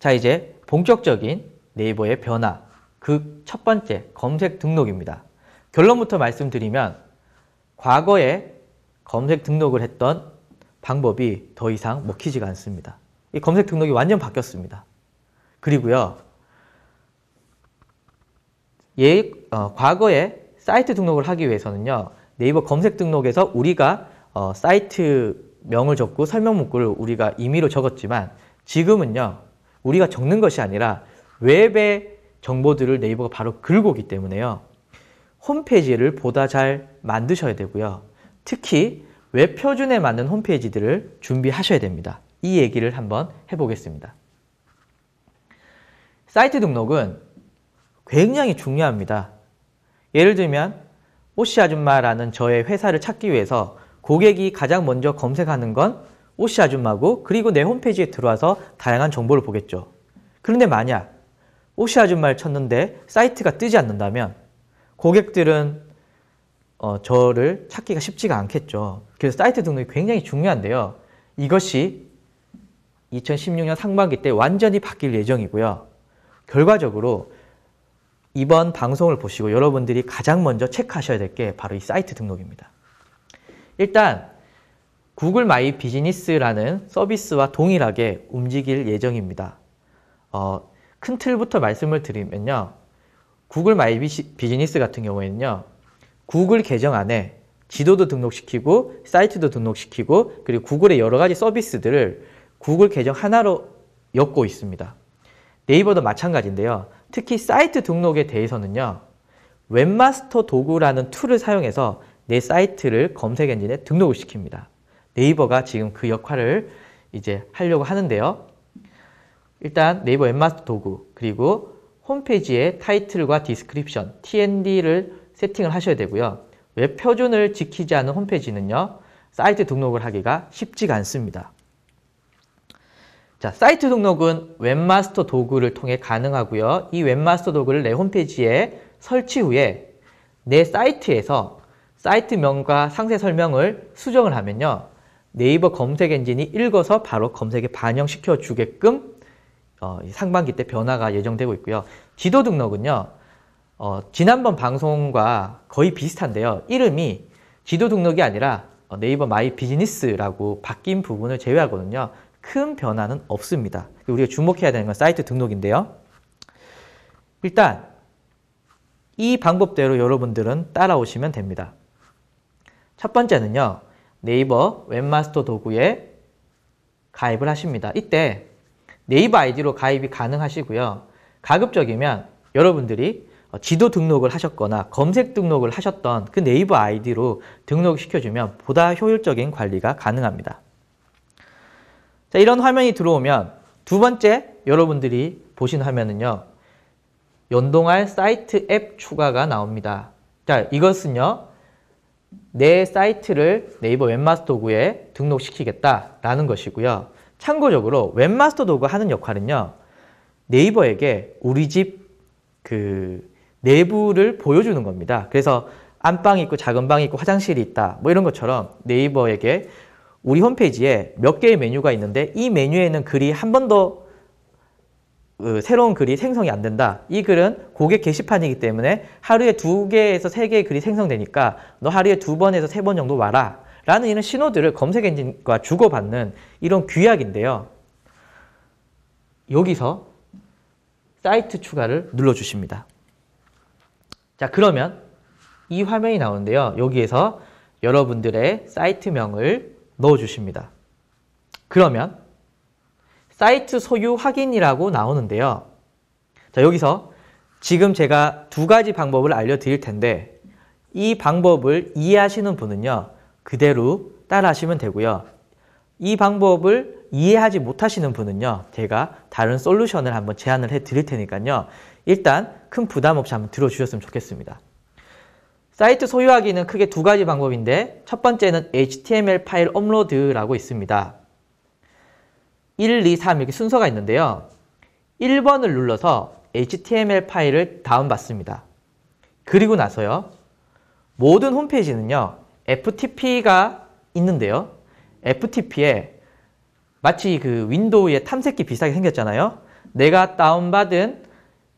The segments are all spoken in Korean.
자, 이제 본격적인 네이버의 변화, 그 첫 번째 검색 등록입니다. 결론부터 말씀드리면 과거에 검색 등록을 했던 방법이 더 이상 먹히지가 않습니다. 이 검색 등록이 완전 바뀌었습니다. 그리고요, 과거에 사이트 등록을 하기 위해서는요, 네이버 검색 등록에서 우리가 사이트 명을 적고 설명 문구를 우리가 임의로 적었지만 지금은요, 우리가 적는 것이 아니라 웹의 정보들을 네이버가 바로 긁고 오기 때문에요, 홈페이지를 보다 잘 만드셔야 되고요. 특히 웹 표준에 맞는 홈페이지들을 준비하셔야 됩니다. 이 얘기를 한번 해보겠습니다. 사이트 등록은 굉장히 중요합니다. 예를 들면 오씨 아줌마라는 저의 회사를 찾기 위해서 고객이 가장 먼저 검색하는 건 오씨 아줌마고, 그리고 내 홈페이지에 들어와서 다양한 정보를 보겠죠. 그런데 만약 오씨 아줌마를 쳤는데 사이트가 뜨지 않는다면 고객들은 저를 찾기가 쉽지가 않겠죠. 그래서 사이트 등록이 굉장히 중요한데요. 이것이 2016년 상반기 때 완전히 바뀔 예정이고요. 결과적으로 이번 방송을 보시고 여러분들이 가장 먼저 체크하셔야 될 게 바로 이 사이트 등록입니다. 일단 구글 마이 비즈니스라는 서비스와 동일하게 움직일 예정입니다. 큰 틀부터 말씀을 드리면요, 구글 마이 비즈니스 같은 경우에는요, 구글 계정 안에 지도도 등록시키고 사이트도 등록시키고, 그리고 구글의 여러 가지 서비스들을 구글 계정 하나로 엮고 있습니다. 네이버도 마찬가지인데요. 특히 사이트 등록에 대해서는요, 웹마스터 도구라는 툴을 사용해서 내 사이트를 검색 엔진에 등록을 시킵니다. 네이버가 지금 그 역할을 이제 하려고 하는데요. 일단 네이버 웹마스터 도구, 그리고 홈페이지의 타이틀과 디스크립션, TND를 세팅을 하셔야 되고요. 웹 표준을 지키지 않은 홈페이지는요, 사이트 등록을 하기가 쉽지가 않습니다. 자, 사이트 등록은 웹마스터 도구를 통해 가능하고요. 이 웹마스터 도구를 내 홈페이지에 설치 후에 내 사이트에서 사이트명과 상세 설명을 수정을 하면요, 네이버 검색 엔진이 읽어서 바로 검색에 반영시켜 주게끔 상반기 때 변화가 예정되고 있고요. 지도 등록은요, 지난번 방송과 거의 비슷한데요. 이름이 지도 등록이 아니라 네이버 마이 비즈니스라고 바뀐 부분을 제외하거든요. 큰 변화는 없습니다. 우리가 주목해야 되는 건 사이트 등록인데요. 일단 이 방법대로 여러분들은 따라오시면 됩니다. 첫 번째는요, 네이버 웹마스터 도구에 가입을 하십니다. 이때 네이버 아이디로 가입이 가능하시고요. 가급적이면 여러분들이 지도 등록을 하셨거나 검색 등록을 하셨던 그 네이버 아이디로 등록시켜주면 보다 효율적인 관리가 가능합니다. 자, 이런 화면이 들어오면 두 번째 여러분들이 보신 화면은요, 연동할 사이트 앱 추가가 나옵니다. 자, 이것은요, 내 사이트를 네이버 웹마스터 도구에 등록시키겠다라는 것이고요. 참고적으로 웹마스터 도구 하는 역할은요, 네이버에게 우리 집 내부를 보여주는 겁니다. 그래서 안방이 있고 작은 방이 있고 화장실이 있다, 뭐 이런 것처럼 네이버에게 우리 홈페이지에 몇 개의 메뉴가 있는데 이 메뉴에는 글이 한 번도 새로운 글이 생성이 안 된다. 이 글은 고객 게시판이기 때문에 하루에 2개에서 3개의 글이 생성되니까 너 하루에 2번에서 3번 정도 와라 라는 이런 신호들을 검색 엔진과 주고받는 이런 규약인데요. 여기서 사이트 추가를 눌러주십니다. 자, 그러면 이 화면이 나오는데요. 여기에서 여러분들의 사이트명을 넣어주십니다. 그러면 사이트 소유 확인이라고 나오는데요. 자, 여기서 지금 제가 두 가지 방법을 알려드릴 텐데 이 방법을 이해하시는 분은요, 그대로 따라 하시면 되고요. 이 방법을 이해하지 못하시는 분은요, 제가 다른 솔루션을 한번 제안을 해 드릴 테니까요. 일단 큰 부담 없이 한번 들어주셨으면 좋겠습니다. 사이트 소유하기는 크게 두 가지 방법인데 첫 번째는 HTML 파일 업로드라고 있습니다. 1, 2, 3 이렇게 순서가 있는데요. 1번을 눌러서 HTML 파일을 다운받습니다. 그리고 나서요, 모든 홈페이지는요, FTP가 있는데요. FTP에 마치 그 윈도우의 탐색기 비슷하게 생겼잖아요. 내가 다운받은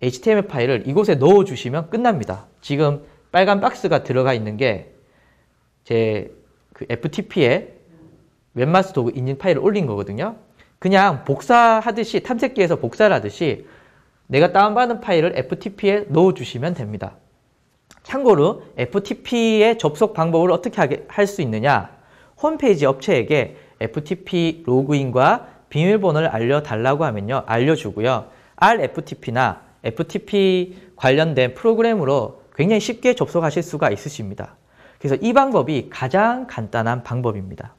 HTML 파일을 이곳에 넣어주시면 끝납니다. 지금 빨간 박스가 들어가 있는 게 제 그 FTP에 웹마스터 도구 인증 파일을 올린 거거든요. 그냥 복사하듯이, 탐색기에서 복사를 하듯이 내가 다운받은 파일을 FTP에 넣어주시면 됩니다. 참고로 FTP의 접속 방법을 어떻게 할 수 있느냐, 홈페이지 업체에게 FTP 로그인과 비밀번호를 알려달라고 하면요, 알려주고요. RFTP나 FTP 관련된 프로그램으로 굉장히 쉽게 접속하실 수가 있으십니다. 그래서 이 방법이 가장 간단한 방법입니다.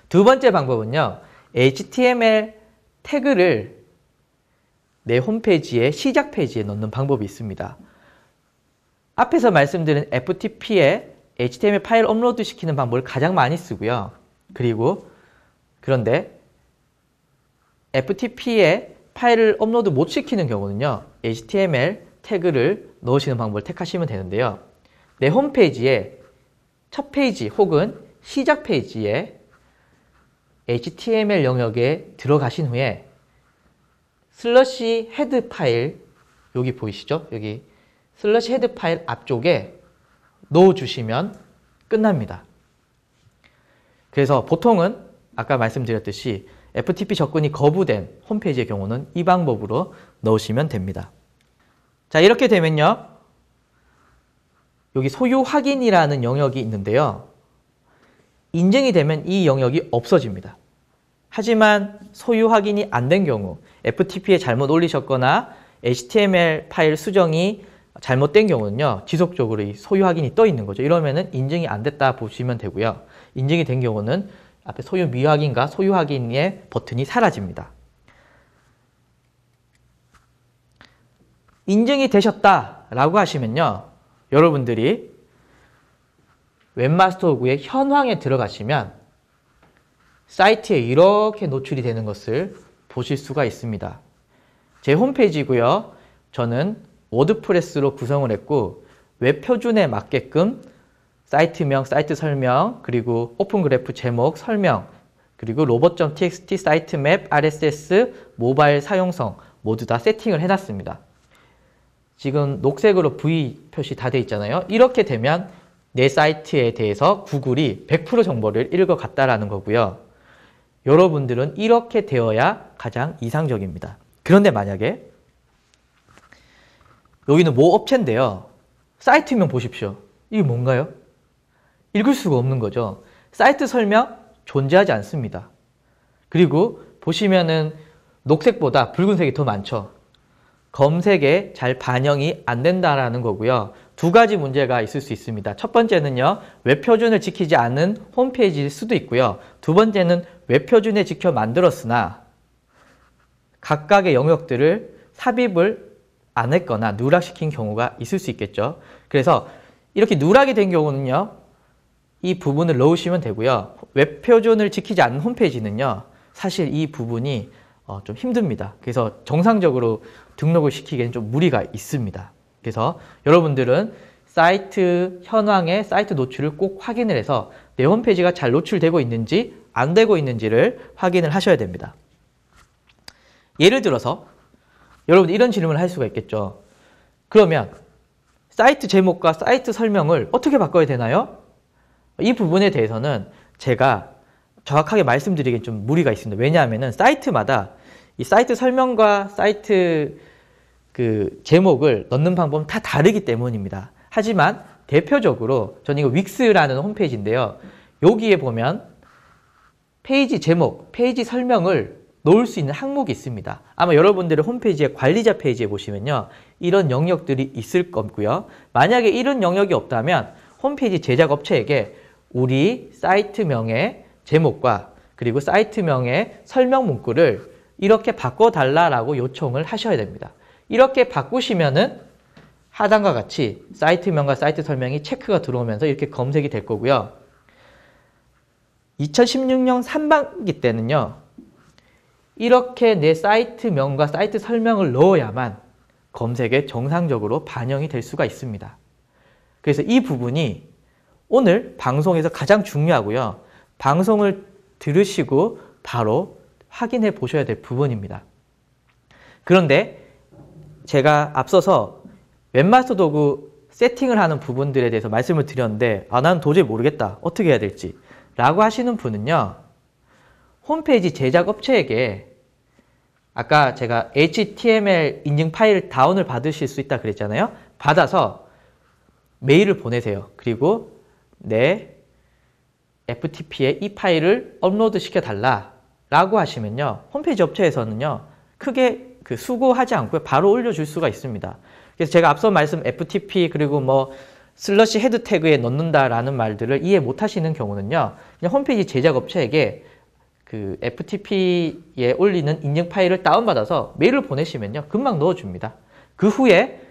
두 번째 방법은요, HTML 태그를 내 홈페이지의 시작 페이지에 넣는 방법이 있습니다. 앞에서 말씀드린 FTP에 HTML 파일 업로드 시키는 방법을 가장 많이 쓰고요. 그런데 FTP에 파일을 업로드 못 시키는 경우는요, HTML 태그를 넣으시는 방법을 택하시면 되는데요. 내 홈페이지에 첫 페이지 혹은 시작 페이지에 HTML 영역에 들어가신 후에 슬러시 헤드 파일, 여기 보이시죠? 여기 슬러시 헤드 파일 앞쪽에 넣어주시면 끝납니다. 그래서 보통은 아까 말씀드렸듯이 FTP 접근이 거부된 홈페이지의 경우는 이 방법으로 넣으시면 됩니다. 자, 이렇게 되면요, 여기 소유 확인이라는 영역이 있는데요. 인증이 되면 이 영역이 없어집니다. 하지만 소유 확인이 안 된 경우, FTP에 잘못 올리셨거나 HTML 파일 수정이 잘못된 경우는요, 지속적으로 이 소유 확인이 떠 있는 거죠. 이러면은 인증이 안 됐다 보시면 되고요. 인증이 된 경우는 앞에 소유 미확인과 소유 확인의 버튼이 사라집니다. 인증이 되셨다라고 하시면요, 여러분들이 웹마스터 도구의 현황에 들어가시면 사이트에 이렇게 노출이 되는 것을 보실 수가 있습니다. 제 홈페이지고요. 저는 워드프레스로 구성을 했고 웹 표준에 맞게끔 사이트명, 사이트 설명, 그리고 오픈 그래프 제목, 설명, 그리고 robot.txt, 사이트 맵, RSS, 모바일 사용성 모두 다 세팅을 해놨습니다. 지금 녹색으로 V 표시 다 돼 있잖아요. 이렇게 되면 내 사이트에 대해서 구글이 100% 정보를 읽어갔다라는 거고요. 여러분들은 이렇게 되어야 가장 이상적입니다. 그런데 만약에 여기는 모 업체인데요. 사이트명 보십시오. 이게 뭔가요? 읽을 수가 없는 거죠. 사이트 설명 존재하지 않습니다. 그리고 보시면은 녹색보다 붉은색이 더 많죠. 검색에 잘 반영이 안 된다라는 거고요. 두 가지 문제가 있을 수 있습니다. 첫 번째는요, 웹 표준을 지키지 않은 홈페이지일 수도 있고요. 두 번째는 웹 표준에 지켜 만들었으나 각각의 영역들을 삽입을 안 했거나 누락시킨 경우가 있을 수 있겠죠. 그래서 이렇게 누락이 된 경우는요, 이 부분을 넣으시면 되고요. 웹 표준을 지키지 않는 홈페이지는요, 사실 이 부분이 좀 힘듭니다. 그래서 정상적으로 등록을 시키기에는 좀 무리가 있습니다. 그래서 여러분들은 사이트 현황의 사이트 노출을 꼭 확인을 해서 내 홈페이지가 잘 노출되고 있는지 안 되고 있는지를 확인을 하셔야 됩니다. 예를 들어서 여러분 이런 질문을 할 수가 있겠죠. 그러면 사이트 제목과 사이트 설명을 어떻게 바꿔야 되나요? 이 부분에 대해서는 제가 정확하게 말씀드리기엔 좀 무리가 있습니다. 왜냐하면 사이트마다 이 사이트 설명과 사이트 제목을 넣는 방법은 다 다르기 때문입니다. 하지만 대표적으로 저는 이거 윅스라는 홈페이지인데요. 여기에 보면 페이지 제목, 페이지 설명을 넣을 수 있는 항목이 있습니다. 아마 여러분들의 홈페이지의 관리자 페이지에 보시면요, 이런 영역들이 있을 거고요. 만약에 이런 영역이 없다면 홈페이지 제작 업체에게 우리 사이트명의 제목과 그리고 사이트명의 설명 문구를 이렇게 바꿔달라고 요청을 하셔야 됩니다. 이렇게 바꾸시면은 하단과 같이 사이트명과 사이트 설명이 체크가 들어오면서 이렇게 검색이 될 거고요. 2016년 3반기 때는요, 이렇게 내 사이트명과 사이트 설명을 넣어야만 검색에 정상적으로 반영이 될 수가 있습니다. 그래서 이 부분이 오늘 방송에서 가장 중요하고요. 방송을 들으시고 바로 확인해 보셔야 될 부분입니다. 그런데 제가 앞서서 웹마스터 도구 세팅을 하는 부분들에 대해서 말씀을 드렸는데 나는 도저히 모르겠다. 어떻게 해야 될지 라고 하시는 분은요. 홈페이지 제작 업체에게 아까 제가 HTML 인증 파일 다운을 받으실 수 있다 그랬잖아요. 받아서 메일을 보내세요. 그리고 내 FTP에 이 파일을 업로드 시켜달라 라고 하시면요. 홈페이지 업체에서는요. 크게 수고하지 않고 바로 올려줄 수가 있습니다. 그래서 제가 앞서 말씀 FTP 그리고 뭐 슬러시 헤드 태그에 넣는다라는 말들을 이해 못 하시는 경우는요. 그냥 홈페이지 제작 업체에게 그 FTP에 올리는 인증 파일을 다운받아서 메일을 보내시면요. 금방 넣어줍니다. 그 후에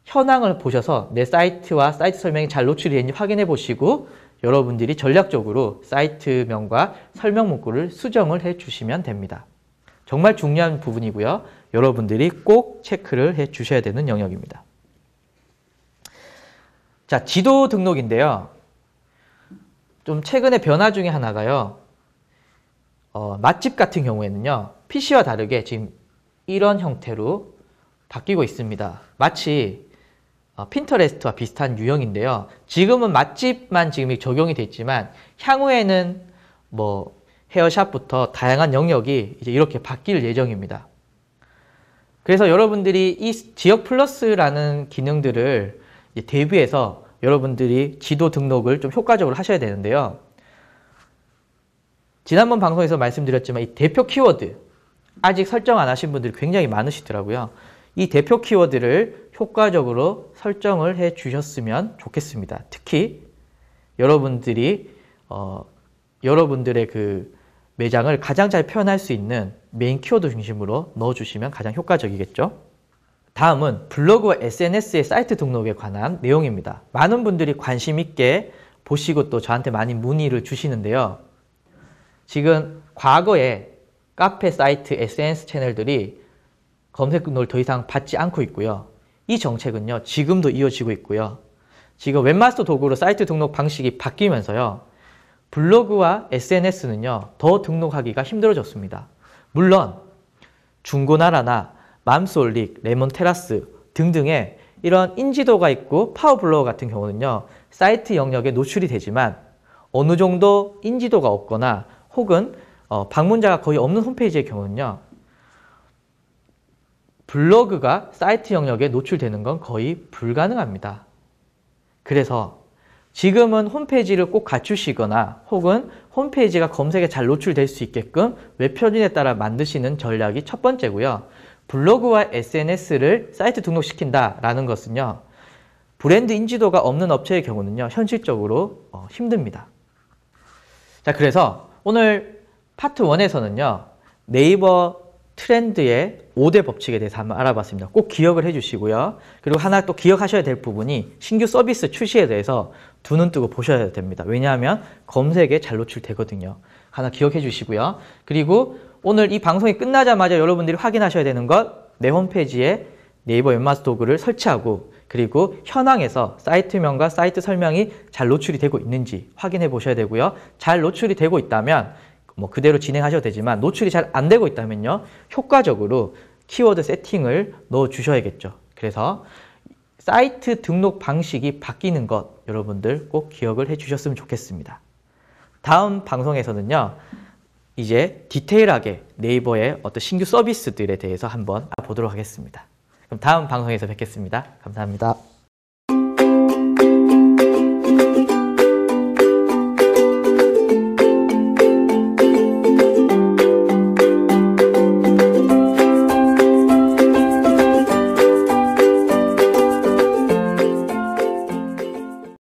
현황을 보셔서 내 사이트와 사이트 설명이 잘 노출이 되는지 확인해 보시고 여러분들이 전략적으로 사이트명과 설명 문구를 수정을 해 주시면 됩니다. 정말 중요한 부분이고요. 여러분들이 꼭 체크를 해 주셔야 되는 영역입니다. 자, 지도 등록인데요. 좀 최근에 변화 중에 하나가요. 맛집 같은 경우에는요. PC와 다르게 지금 이런 형태로 바뀌고 있습니다. 마치 핀터레스트와 비슷한 유형인데요. 지금은 맛집만 지금 적용이 됐지만 향후에는 뭐 헤어샵부터 다양한 영역이 이제 이렇게 바뀔 예정입니다. 그래서 여러분들이 이 지역 플러스라는 기능들을 대비해서 여러분들이 지도 등록을 좀 효과적으로 하셔야 되는데요. 지난번 방송에서 말씀드렸지만 이 대표 키워드 아직 설정 안 하신 분들이 굉장히 많으시더라고요. 이 대표 키워드를 효과적으로 설정을 해 주셨으면 좋겠습니다. 특히 여러분들이 여러분들의 그 매장을 가장 잘 표현할 수 있는 메인 키워드 중심으로 넣어주시면 가장 효과적이겠죠. 다음은 블로그와 SNS의 사이트 등록에 관한 내용입니다. 많은 분들이 관심 있게 보시고 또 저한테 많이 문의를 주시는데요. 지금 과거에 카페, 사이트, SNS 채널들이 검색 등록을 더 이상 받지 않고 있고요. 이 정책은요. 지금도 이어지고 있고요. 지금 웹마스터 도구로 사이트 등록 방식이 바뀌면서요. 블로그와 SNS는요. 더 등록하기가 힘들어졌습니다. 물론 중고나라나 맘스올릭, 레몬테라스 등등의 이런 인지도가 있고 파워블로거 같은 경우는요. 사이트 영역에 노출이 되지만 어느 정도 인지도가 없거나 혹은 방문자가 거의 없는 홈페이지의 경우는요. 블로그가 사이트 영역에 노출되는 건 거의 불가능합니다. 그래서 지금은 홈페이지를 꼭 갖추시거나 혹은 홈페이지가 검색에 잘 노출될 수 있게끔 웹표준에 따라 만드시는 전략이 첫 번째고요. 블로그와 SNS를 사이트 등록시킨다라는 것은요. 브랜드 인지도가 없는 업체의 경우는요. 현실적으로 힘듭니다. 자, 그래서 오늘 파트 1에서는요. 네이버 트렌드의 5대 법칙에 대해서 한번 알아봤습니다. 꼭 기억을 해주시고요. 그리고 하나 또 기억하셔야 될 부분이 신규 서비스 출시에 대해서 두 눈 뜨고 보셔야 됩니다. 왜냐하면 검색에 잘 노출되거든요. 하나 기억해 주시고요. 그리고 오늘 이 방송이 끝나자마자 여러분들이 확인하셔야 되는 것, 내 홈페이지에 네이버 웹마스터 도구를 설치하고 그리고 현황에서 사이트명과 사이트 설명이 잘 노출이 되고 있는지 확인해 보셔야 되고요. 잘 노출이 되고 있다면 뭐 그대로 진행하셔도 되지만 노출이 잘 안 되고 있다면요. 효과적으로 키워드 세팅을 넣어 주셔야겠죠. 그래서 사이트 등록 방식이 바뀌는 것 여러분들 꼭 기억을 해 주셨으면 좋겠습니다. 다음 방송에서는요. 이제 디테일하게 네이버의 어떤 신규 서비스들에 대해서 한번 보도록 하겠습니다. 그럼 다음 방송에서 뵙겠습니다. 감사합니다.